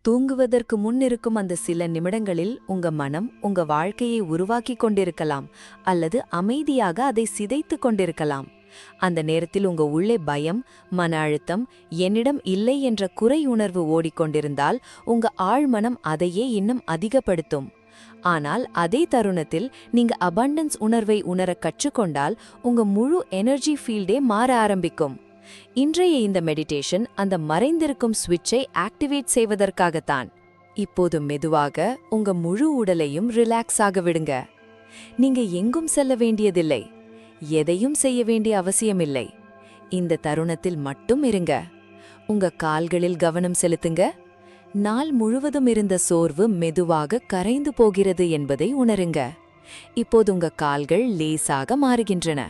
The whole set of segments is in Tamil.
தூங்குவதற்கு முன் இருக்கும் அந்த சில நிமிடங்களில் உங்க மனம் உங்க வாழ்க்கையை உருவாக்கிக் கொண்டிருக்கலாம் அல்லது அமைதியாக அதை சிதைத்துக் கொண்டிருக்கலாம். அந்த நேரத்தில் உங்க உள்ளே பயம், மன அழுத்தம், என்னிடம் இல்லை என்ற குறை உணர்வு ஓடிக்கொண்டிருந்தால் உங்க ஆழ்மனம் அதையே இன்னும் அதிகப்படுத்தும். ஆனால் அதே தருணத்தில் நீங்க அபண்டன்ஸ் உணர்வை உணர கற்றுக்கொண்டால் உங்க முழு எனர்ஜி ஃபீல்டே மாற ஆரம்பிக்கும். இன்றைய இந்த மெடிடேஷன் அந்த மறைந்திருக்கும் ஸ்விட்சை ஆக்டிவேட் செய்வதற்காகத்தான். இப்போது மெதுவாக உங்க முழு உடலையும் ரிலாக்ஸ் ஆக விடுங்க. நீங்க எங்கும் செல்ல வேண்டியதில்லை, எதையும் செய்ய வேண்டிய அவசியமில்லை. இந்த தருணத்தில் மட்டும் இருங்க. உங்க கால்களில் கவனம் செலுத்துங்க. நாள் முழுவதும் இருந்த சோர்வு மெதுவாக கரைந்து போகிறது என்பதை உணருங்க. இப்போது உங்க கால்கள் லேசாக மாறுகின்றன.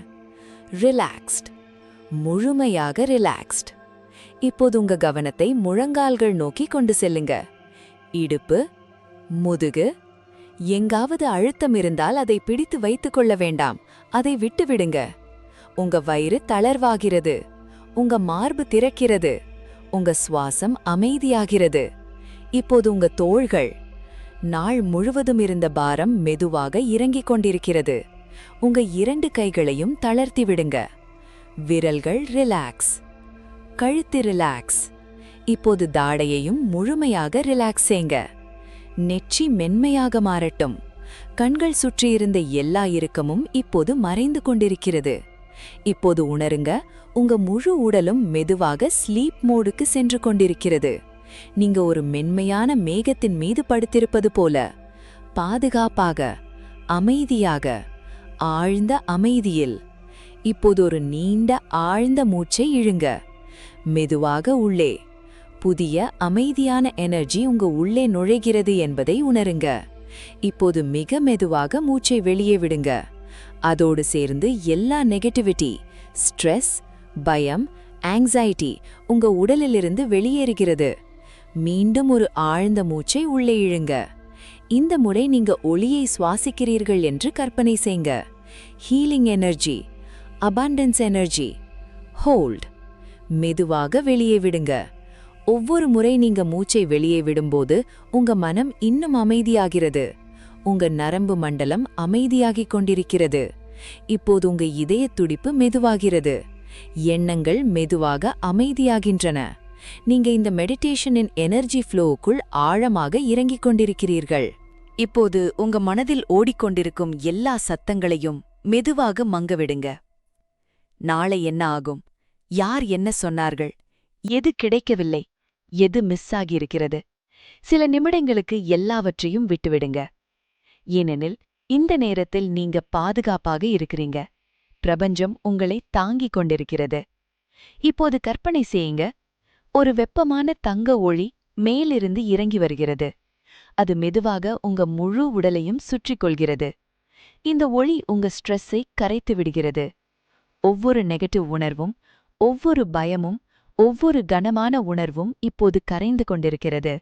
ரிலாக்ஸ்ட், முழுமையாக ரிலாக்ஸ்ட். இப்போது உங்க கவனத்தை முழங்கால்கள் நோக்கி கொண்டு செல்லுங்க. இடுப்பு, முதுகு, எங்காவது அழுத்தம் இருந்தால் அதை பிடித்து வைத்துக் கொள்ள வேண்டாம், அதை விட்டுவிடுங்க. உங்க வயிறு தளர்வாகிறது, உங்க மார்பு திறக்கிறது, உங்க சுவாசம் அமைதியாகிறது. இப்போது உங்க தோள்கள், நாள் முழுவதும் இருந்த பாரம் மெதுவாக இறங்கிக் கொண்டிருக்கிறது. உங்க 2 கைகளையும் தளர்த்தி விடுங்க. விரல்கள் ரிலாக்ஸ், கழுத்து ரிலாக்ஸ். இப்போது தாடையையும் முழுமையாக ரிலாக்ஸ் செய்ங்க. நெற்றி மென்மையாக மாறட்டும். கண்கள் சுற்றியிருந்த எல்லா இறுக்கமும் இப்போது மறைந்து கொண்டிருக்கிறது. இப்போது உணருங்க, உங்க முழு உடலும் மெதுவாக ஸ்லீப் மோடுக்கு சென்று கொண்டிருக்கிறது. நீங்க ஒரு மென்மையான மேகத்தின் மீது படுத்திருப்பது போல, பாதுகாப்பாக, அமைதியாக, ஆழ்ந்த அமைதியில். இப்போது ஒரு நீண்ட ஆழ்ந்த மூச்சை இழுங்க. மெதுவாக உள்ளே. புதிய அமைதியான எனர்ஜி உங்க உள்ளே நுழைகிறது என்பதை உணருங்க. இப்போது மிக மெதுவாக மூச்சை வெளியே விடுங்க. அதோடு சேர்ந்து எல்லா நெகட்டிவிட்டி, ஸ்ட்ரெஸ், பயம், ஆங்ஸைட்டி உங்க உடலிலிருந்து வெளியேறுகிறது. மீண்டும் ஒரு ஆழ்ந்த மூச்சை உள்ளே இழுங்க. இந்த முறை நீங்க ஒளியை சுவாசிக்கிறீர்கள் என்று கற்பனை செய்ங்க. Healing energy, abundance energy. Hold. மெதுவாக வெளியே விடுங்க. ஒவ்வொரு முறை நீங்க மூச்சை வெளியே விடும்போது உங்க மனம் இன்னும் அமைதியாகிறது. உங்க நரம்பு மண்டலம் அமைதியாகிக் கொண்டிருக்கிறது. இப்போது உங்க இதய துடிப்பு மெதுவாகிறது. எண்ணங்கள் மெதுவாக அமைதியாகின்றன. நீங்க இந்த மெடிடேஷனின் எனர்ஜி ஃப்ளோவுக்குள் ஆழமாக இறங்கிக் கொண்டிருக்கிறீர்கள். இப்போது உங்க மனதில் ஓடிக்கொண்டிருக்கும் எல்லா சத்தங்களையும் மெதுவாக மங்கவிடுங்க. நாளை என்ன ஆகும்? யார் என்ன சொன்னார்கள்? எது கிடைக்கவில்லை? எது மிஸ் ஆகியிருக்கிறது? சில நிமிடங்களுக்கு எல்லாவற்றையும் விட்டுவிடுங்க. ஏனெனில் இந்த நேரத்தில் நீங்க பாதுகாப்பாக இருக்கிறீங்க. பிரபஞ்சம் உங்களை தாங்கிக் கொண்டிருக்கிறது. இப்போது கற்பனை செய்யுங்க, ஒரு வெப்பமான தங்க ஒளி மேலிருந்து இறங்கி வருகிறது. அது மெதுவாக உங்க முழு உடலையும் சுற்றிக் கொள்கிறது. இந்த ஒளி உங்க ஸ்ட்ரெஸ்ஸை கரைத்து விடுகிறது. ஒவ்வொரு நெகட்டிவ் உணர்வும், ஒவ்வொரு பயமும், ஒவ்வொரு கனமான உணர்வும் இப்போது கரைந்து கொண்டிருக்கிறது.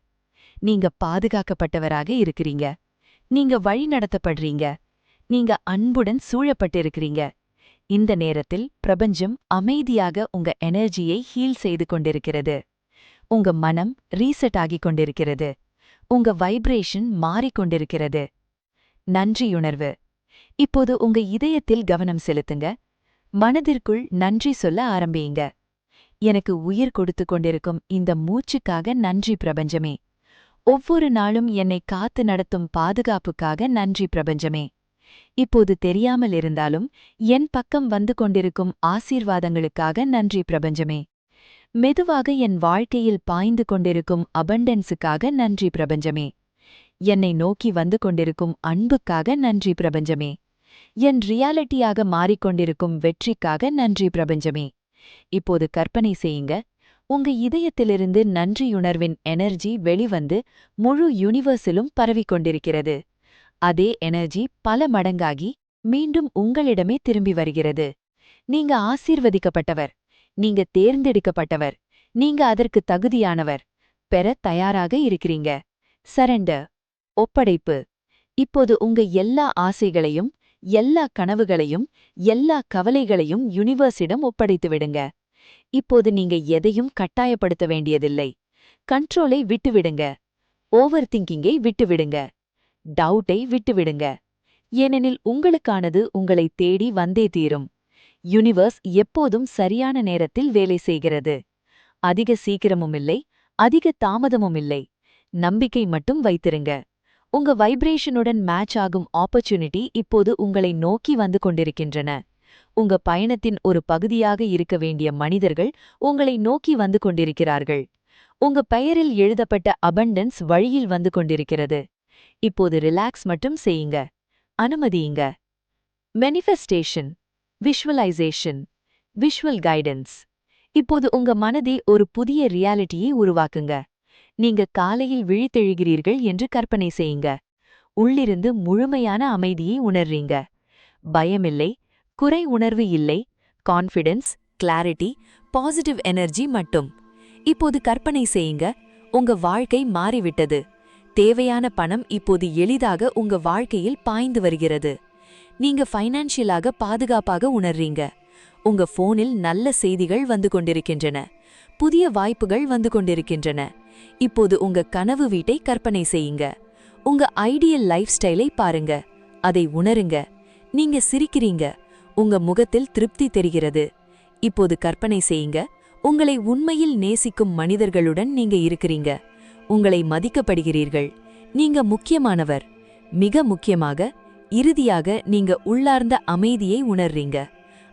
நீங்க பாதுகாக்கப்பட்டவராக இருக்கிறீங்க. நீங்க வழிநடத்தப்படுறீங்க. நீங்க அன்புடன் சூழப்பட்டிருக்கிறீங்க. இந்த நேரத்தில் பிரபஞ்சம் அமைதியாக உங்க எனர்ஜியை ஹீல் செய்து கொண்டிருக்கிறது. உங்க மனம் ரீசெட் ஆகிக் கொண்டிருக்கிறது. உங்க வைப்ரேஷன் மாறிக்கொண்டிருக்கிறது. நன்றியுணர்வு. இப்போது உங்க இதயத்தில் கவனம் செலுத்துங்க. மனதிற்குள் நன்றி சொல்ல ஆரம்பியுங்க. எனக்கு உயிர் கொடுத்து கொண்டிருக்கும் இந்த மூச்சுக்காக நன்றி பிரபஞ்சமே. ஒவ்வொரு நாளும் என்னை காத்து நடத்தும் பாதுகாப்புக்காக நன்றி பிரபஞ்சமே. இப்போது தெரியாமல் இருந்தாலும் என் பக்கம் வந்து கொண்டிருக்கும் ஆசீர்வாதங்களுக்காக நன்றி பிரபஞ்சமே. மெதுவாக என் வாழ்க்கையில் பாய்ந்து கொண்டிருக்கும் அபண்டன்ஸுக்காக நன்றி பிரபஞ்சமே. என்னை நோக்கி வந்து கொண்டிருக்கும் அன்புக்காக நன்றி பிரபஞ்சமே. என் ரியாலிட்டியாக மாறிக்கொண்டிருக்கும் வெற்றிக்காக நன்றி பிரபஞ்சமே. இப்போது கற்பனை செய்யுங்க, உங்க இதயத்திலிருந்து நன்றியுணர்வின் எனர்ஜி வெளிவந்து முழு யூனிவர்ஸிலும் பரவிக்கொண்டிருக்கிறது. அதே எனர்ஜி பல மடங்காகி மீண்டும் உங்களிடமே திரும்பி வருகிறது. நீங்க ஆசீர்வதிக்கப்பட்டவர், நீங்க தேர்ந்தெடுக்கப்பட்டவர், நீங்க அதற்கு தகுதியானவர். பெற தயாராக இருக்கிறீங்க. சரண்டர், ஒப்படைப்பு. இப்போது உங்க எல்லா ஆசைகளையும், எல்லா கனவுகளையும், எல்லா கவலைகளையும் யுனிவர்ஸிடம் ஒப்படைத்து விடுங்க. இப்போது நீங்க எதையும் கட்டாயப்படுத்த வேண்டியதில்லை. கண்ட்ரோலை விட்டுவிடுங்க. ஓவர் திங்கிங்கை விட்டுவிடுங்க. டவுட்டை விட்டுவிடுங்க. ஏனெனில் உங்களுக்கானது உங்களை தேடி வந்தே தீரும். யுனிவர்ஸ் எப்போதும் சரியான நேரத்தில் வேலை செய்கிறது. அதிக சீக்கிரமும் இல்லை, அதிக தாமதமும் இல்லை. நம்பிக்கை மட்டும் வைத்திருங்க. உங்க வைப்ரேஷனுடன் மேட்ச் ஆகும் ஆப்பர்ச்சுனிட்டி இப்போது உங்களை நோக்கி வந்து கொண்டிருக்கின்றன. உங்க பயணத்தின் ஒரு பகுதியாக இருக்க வேண்டிய மனிதர்கள் உங்களை நோக்கி வந்து கொண்டிருக்கிறார்கள். உங்க பெயரில் எழுதப்பட்ட அபண்டன்ஸ் வழியில் வந்து கொண்டிருக்கிறது. இப்போது ரிலாக்ஸ் மட்டும் செய்யுங்க. அனுமதியுங்க. Manifestation, visualization, visual guidance. இப்போது உங்க மனதை ஒரு புதிய ரியாலிட்டியை உருவாக்குங்க. நீங்க காலையில் விழித்தெழுகிறீர்கள் என்று கற்பனை செய்யுங்க. உள்ளிருந்து முழுமையான அமைதியை உணர்றீங்க. பயமில்லை, குறை உணர்வு இல்லை, கான்ஃபிடன்ஸ், கிளாரிட்டி, பாசிட்டிவ் எனர்ஜி மட்டும். இப்போது கற்பனை செய்யுங்க, உங்க வாழ்க்கை மாறிவிட்டது. தேவையான பணம் இப்போது எளிதாக உங்க வாழ்க்கையில் பாய்ந்து வருகிறது. நீங்க ஃபைனான்ஷியலாக பாதுகாப்பாக உணர்றீங்க. உங்க போனில் நல்ல செய்திகள் வந்து கொண்டிருக்கின்றன. புதிய வாய்ப்புகள் வந்து கொண்டிருக்கின்றன. இப்போது உங்க கனவு வீட்டை கற்பனை செய்யுங்க. உங்க ஐடியல் லைஃப் ஸ்டைலை பாருங்க. அதை உணருங்க. நீங்க சிரிக்கிறீங்க. உங்க முகத்தில் திருப்தி தெரிகிறது. இப்போது கற்பனை செய்யுங்க, உங்களை உண்மையில் நேசிக்கும் மனிதர்களுடன் நீங்க இருக்கிறீங்க. உங்களை மதிக்கப்படுகிறீர்கள். நீங்க முக்கியமானவர். மிக முக்கியமாக, இறுதியாக நீங்க உள்ளார்ந்த அமைதியை உணர்றீங்க.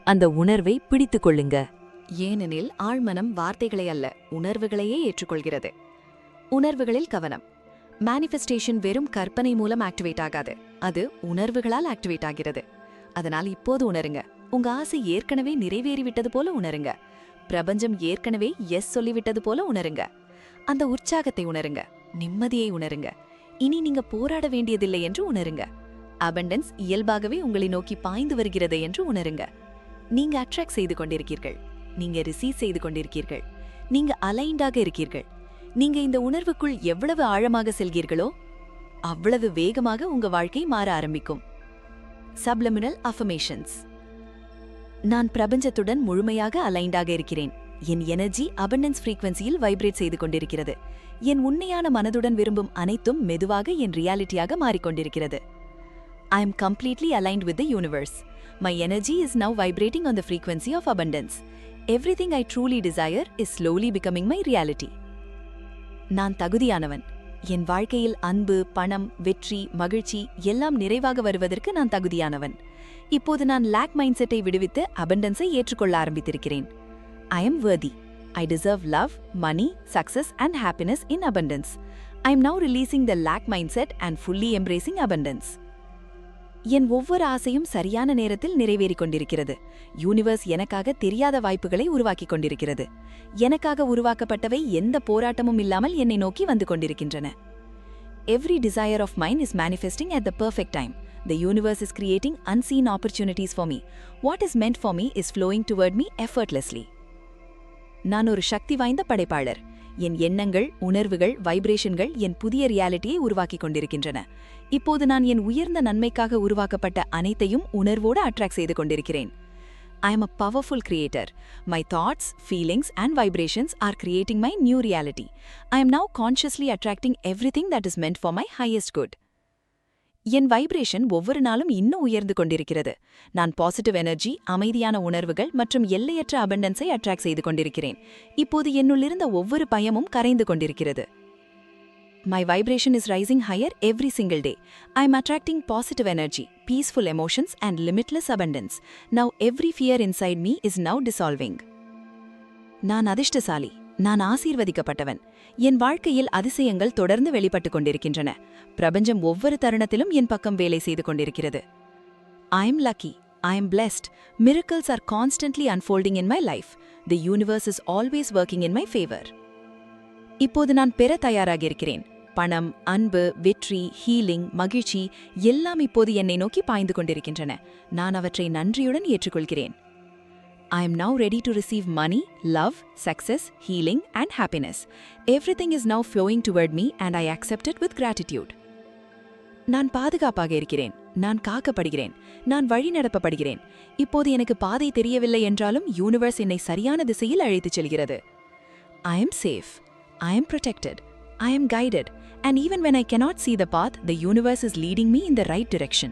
அந்த உணர்வை பிடித்துக் கொள்ளுங்க. ஏனெனில் ஆழ்மனம் வார்த்தைகளை அல்ல, உணர்வுகளையே ஏற்றுக்கொள்கிறது. உணர்வுகளில் கவனம். மேனிஃபெஸ்டேஷன் வெறும் கற்பனை மூலம் ஆக்டிவேட் ஆகாது, அது உணர்வுகளால் ஆக்டிவேட் ஆகிறது. அதனால் இப்போது உணருங்க, உங்க ஆசை ஏற்கனவே நிறைவேறிவிட்டது போல உணருங்க. பிரபஞ்சம் ஏற்கனவே எஸ் சொல்லிவிட்டது போல உணருங்க. அந்த உற்சாகத்தை உணருங்க, நிம்மதியை உணருங்க. இனி நீங்க போராட வேண்டியதில்லை என்று உணருங்க. அபண்டன்ஸ் இயல்பாகவே உங்களை நோக்கி பாய்ந்து வருகிறது என்று உணருங்க. நீங்க அட்ராக்ட் செய்து கொண்டிருக்கீர்கள். நீங்க ரிசீவ் செய்து கொண்டிருக்கீர்கள். நீங்க அலைண்டாக இருக்கீர்கள். நீங்க இந்த உணர்வுக்குள் எவ்வளவு ஆழமாக செல்கிறீர்களோ அவ்வளவு வேகமாக உங்க வாழ்க்கை மாற ஆரம்பிக்கும். Subliminal affirmations. நான் பிரபஞ்சத்துடன் முழுமையாக அலைண்டாக இருக்கிறேன். என் எனர்ஜி அபண்டன்ஸ் ஃப்ரீக்வன்சியில் வைப்ரேட் செய்து கொண்டிருக்கிறது. என் உண்மையான மனதுடன் விரும்பும் அனைத்தும் மெதுவாக என் ரியாலிட்டியாக மாறிக்கொண்டிருக்கிறது. I am completely aligned with the universe. My energy is now vibrating on the frequency of abundance. Everything I truly desire is slowly becoming my reality. நான் தகுதியானவன். என் வாழ்க்கையில் அன்பு, பணம், வெற்றி, மகிழ்ச்சி எல்லாம் நிறைவாக வருவதற்கு நான் தகுதியானவன். இப்போது நான் லேக் மைண்ட் செட்டை விடுவித்து அபண்டன்ஸை ஏற்றுக்கொள்ள ஆரம்பித்திருக்கிறேன். I am worthy. I deserve love, money, success and happiness in abundance. I am now releasing the lack mindset and fully embracing abundance. என் ஒவ்வொரு ஆசையும் சரியான நேரத்தில் நிறைவேறிக் கொண்டிருக்கிறது. யூனிவர்ஸ் எனக்காக தெரியாத வாய்ப்புகளை உருவாக்கிக் கொண்டிருக்கிறது. எனக்காக உருவாக்கப்பட்டவை எந்த போராட்டமும் இல்லாமல் என்னை நோக்கி வந்து கொண்டிருக்கின்றன. Every desire of mine is manifesting at the perfect time. The universe is creating unseen opportunities for me. What is meant for me is flowing toward me effortlessly. நான் ஒரு சக்தி வாய்ந்த படைப்பாளர். என் எண்ணங்கள், உணர்வுகள், வைப்ரேஷன்கள் என் புதிய ரியாலிட்டியை உருவாக்கிக் கொண்டிருக்கின்றன. இப்போது நான் என் உயர்ந்த நன்மைக்காக உருவாக்கப்பட்ட அனைத்தையும் உணர்வோடு அட்ராக்ட் செய்து கொண்டிருக்கிறேன். I am a powerful creator. My thoughts, feelings and vibrations are creating my new reality. I am now consciously attracting everything that is meant for my highest good. N vibration ஒவ்வொரு நாளும் இன்னும் உயர்ந்து கொண்டிருக்கிறது. நான் பாசிட்டிவ் எனர்ஜி, அமைதியான உணர்வுகள் மற்றும் எல்லையற்ற அபண்டன்ஸை அட்ராக்ட் செய்து கொண்டிருக்கிறேன். இப்போது என்னுள்ளிருந்த ஒவ்வொரு பயமும் கரைந்து கொண்டிருக்கிறது. My vibration is rising higher every single day. I am attracting positive energy, peaceful emotions and limitless abundance. Now every fear inside me is now dissolving. நான் அதிர்ஷ்டசாலி. நான் ஆசீர்வதிக்கப்பட்டவன். என் வாழ்க்கையில் அதிசயங்கள் தொடர்ந்து வெளிப்பட்டுக் கொண்டிருக்கின்றன. பிரபஞ்சம் ஒவ்வொரு தருணத்திலும் என் பக்கம் வேலை செய்து கொண்டிருக்கிறது. I am lucky. I am blessed. Miracles are constantly unfolding in my life. The universe is always working in my favor. இப்போது நான் பெற தயாராக இருக்கிறேன். பணம், அன்பு, வெற்றி, ஹீலிங், மகிழ்ச்சி எல்லாம் இப்போது என்னை நோக்கி பாய்ந்து கொண்டிருக்கின்றன. நான் அவற்றை நன்றியுடன் ஏற்றுக்கொள்கிறேன். I am now ready to receive money, love, success, healing and happiness. Everything is now flowing toward me and I accept it with gratitude. நான் பாதுகாப்பாக இருக்கிறேன். நான் காக்கப்படுகிறேன். நான் வழிநடத்தப்படுகிறேன். இப்போது எனக்கு பாதை தெரியவில்லை என்றாலும் யூனிவர்ஸ் என்னை சரியான திசையில் அழைத்துச் செல்கிறது. I am safe. I am protected. I am guided. And even when I cannot see the path, the universe is leading me in the right direction.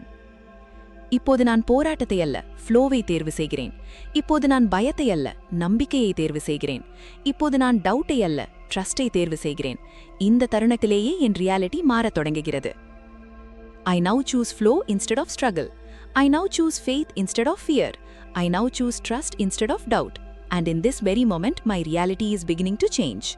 இப்போது நான் போராட்டத்தை அல்ல, ஃப்ளோவை தேர்வு செய்கிறேன். இப்போது நான் பயத்தை அல்ல, நம்பிக்கையை தேர்வு செய்கிறேன். இப்போது நான் டவுட்டை அல்ல, ட்ரஸ்டை தேர்வு செய்கிறேன். இந்த தருணத்திலேயே என் ரியாலிட்டி மாறத் தொடங்குகிறது. I now choose flow instead of struggle. I now choose faith instead of fear. I now choose trust instead of doubt. And in this very moment, my reality is beginning to change.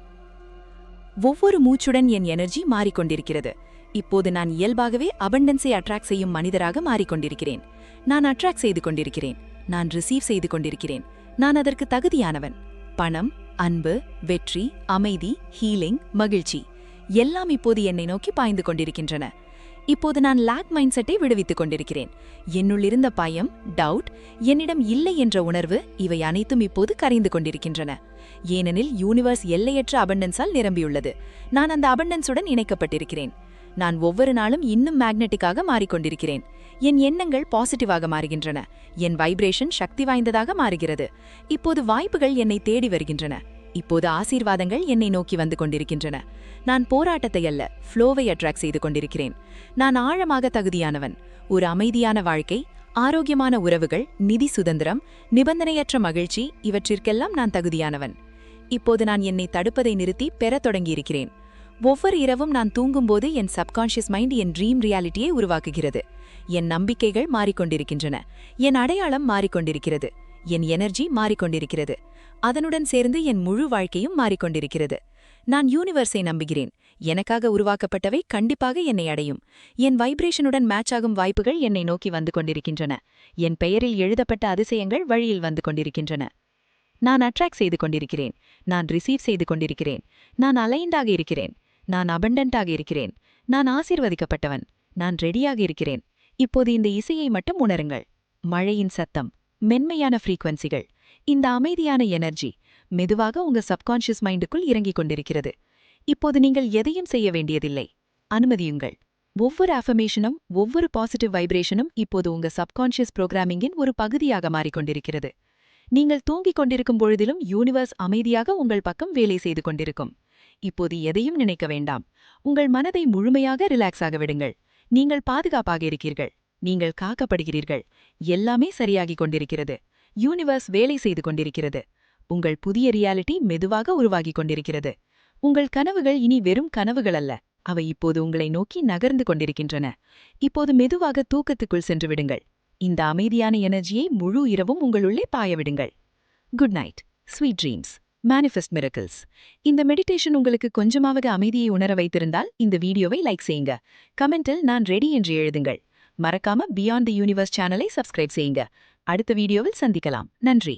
ஒவ்வொரு மூச்சுடன் என் எனர்ஜி மாறிக்கொண்டிருக்கிறது. இப்போது நான் இயல்பாகவே அபண்டன்ஸை அட்ராக்ட் செய்யும் மனிதராக மாறிக்கொண்டிருக்கிறேன். நான் அட்ராக்ட் செய்து கொண்டிருக்கிறேன். நான் ரிசீவ் செய்து கொண்டிருக்கிறேன். நான் அதற்கு தகுதியானவன். பணம், அன்பு, வெற்றி, அமைதி, ஹீலிங், மகிழ்ச்சி எல்லாம் இப்போது என்னை நோக்கி பாய்ந்து கொண்டிருக்கின்றன. இப்போது நான் லேக் மைண்ட் செட்டை விடுவித்துக் கொண்டிருக்கிறேன். என்னுள்ளிருந்த பயம், டவுட், என்னிடம் இல்லை என்ற உணர்வு இவை அனைத்தும் இப்போது கரைந்து கொண்டிருக்கின்றன. ஏனெனில் யூனிவர்ஸ் எல்லையற்ற அபண்டன்ஸால் நிரம்பியுள்ளது. நான் அந்த அபண்டன்ஸுடன் இணைக்கப்பட்டிருக்கிறேன். நான் ஒவ்வொரு நாளும் இன்னும் மேக்னெட்டிக்காக மாறிக்கொண்டிருக்கிறேன். என் எண்ணங்கள் பாசிட்டிவாக மாறுகின்றன. என் வைப்ரேஷன் சக்தி வாய்ந்ததாக மாறுகிறது. இப்போது வாய்ப்புகள் என்னை தேடி வருகின்றன. இப்போது ஆசீர்வாதங்கள் என்னை நோக்கி வந்து கொண்டிருக்கின்றன. நான் போராட்டத்தை அல்ல, ஃப்ளோவை அட்ராக்ட் செய்து கொண்டிருக்கிறேன். நான் ஆழமாக தகுதியானவன். ஒரு அமைதியான வாழ்க்கை, ஆரோக்கியமான உறவுகள், நிதி சுதந்திரம், நிபந்தனையற்ற மகிழ்ச்சி இவற்றிற்கெல்லாம் நான் தகுதியானவன். இப்போது நான் என்னை தடுப்பதை நிறுத்தி பெறத் தொடங்கியிருக்கிறேன். ஒவ்வொரு இரவும் நான் தூங்கும்போது என் சப்கான்ஷியஸ் மைண்ட் என் ட்ரீம் ரியாலிட்டியை உருவாக்குகிறது. என் நம்பிக்கைகள் மாறிக்கொண்டிருக்கின்றன. என் அடையாளம் மாறிக்கொண்டிருக்கிறது. என் எனர்ஜி மாறிக்கொண்டிருக்கிறது. அதனுடன் சேர்ந்து என் முழு வாழ்க்கையும் மாறிக்கொண்டிருக்கிறது. நான் யூனிவர்ஸை நம்புகிறேன். எனக்காக உருவாக்கப்பட்டவை கண்டிப்பாக என்னை அடையும். என் வைப்ரேஷனுடன் மேட்ச் ஆகும் வாய்ப்புகள் என்னை நோக்கி வந்து கொண்டிருக்கின்றன. என் பெயரில் எழுதப்பட்ட அதிசயங்கள் வழியில் வந்து கொண்டிருக்கின்றன. நான் அட்ராக்ட் செய்து கொண்டிருக்கிறேன். நான் ரிசீவ் செய்து கொண்டிருக்கிறேன். நான் அலைண்டாக இருக்கிறேன். நான் அபண்டன்டாக இருக்கிறேன். நான் ஆசீர்வதிக்கப்பட்டவன். நான் ரெடியாக இருக்கிறேன். இப்போது இந்த இசையை மட்டும் உணருங்கள். மழையின் சத்தம், மென்மையான ஃப்ரீக்வன்சிகள், இந்த அமைதியான எனர்ஜி மெதுவாக உங்க சப்கான்ஷியஸ் மைண்டுக்குள் இறங்கிக் கொண்டிருக்கிறது. இப்போது நீங்கள் எதையும் செய்ய வேண்டியதில்லை. அனுமதியுங்கள். ஒவ்வொரு அஃபர்மேஷனும், ஒவ்வொரு பாசிட்டிவ் வைப்ரேஷனும் இப்போது உங்க சப்கான்ஷியஸ் புரோகிராமிங்கின் ஒரு பகுதியாக மாறிக்கொண்டிருக்கிறது. நீங்கள் தூங்கிக் கொண்டிருக்கும் பொழுதிலும் யூனிவர்ஸ் அமைதியாக உங்கள் பக்கம் வேலை செய்து கொண்டிருக்கும். இப்போது எதையும் நினைக்க வேண்டாம். உங்கள் மனதை முழுமையாக ரிலாக்ஸாக விடுங்கள். நீங்கள் பாதுகாப்பாக இருக்கிறீர்கள். நீங்கள் காக்கப்படுகிறீர்கள். எல்லாமே சரியாகிக் கொண்டிருக்கிறது. யூனிவர்ஸ் வேலை செய்து கொண்டிருக்கிறது. உங்கள் புதிய ரியாலிட்டி மெதுவாக உருவாகிக் கொண்டிருக்கிறது. உங்கள் கனவுகள் இனி வெறும் கனவுகள் அல்ல. அவை இப்போது உங்களை நோக்கி நகர்ந்து கொண்டிருக்கின்றன. இப்போது மெதுவாக தூக்கத்துக்குள் சென்று விடுங்கள். இந்த அமைதியான எனர்ஜியை முழு இரவும் உங்களுள்ளே பாயவிடுங்கள். Good night, sweet dreams, manifest miracles. இந்த மெடிடேஷன் உங்களுக்கு கொஞ்சமாவது அமைதியை உணர வைத்திருந்தால் இந்த வீடியோவை லைக் செய்யுங்க. கமெண்டில் நான் ரெடி என்று எழுதுங்கள். மறக்காம பியாண்ட் தி யூனிவர்ஸ் சேனலை சப்ஸ்கிரைப் செய்யுங்க. அடுத்த வீடியோவில் சந்திக்கலாம். நன்றி.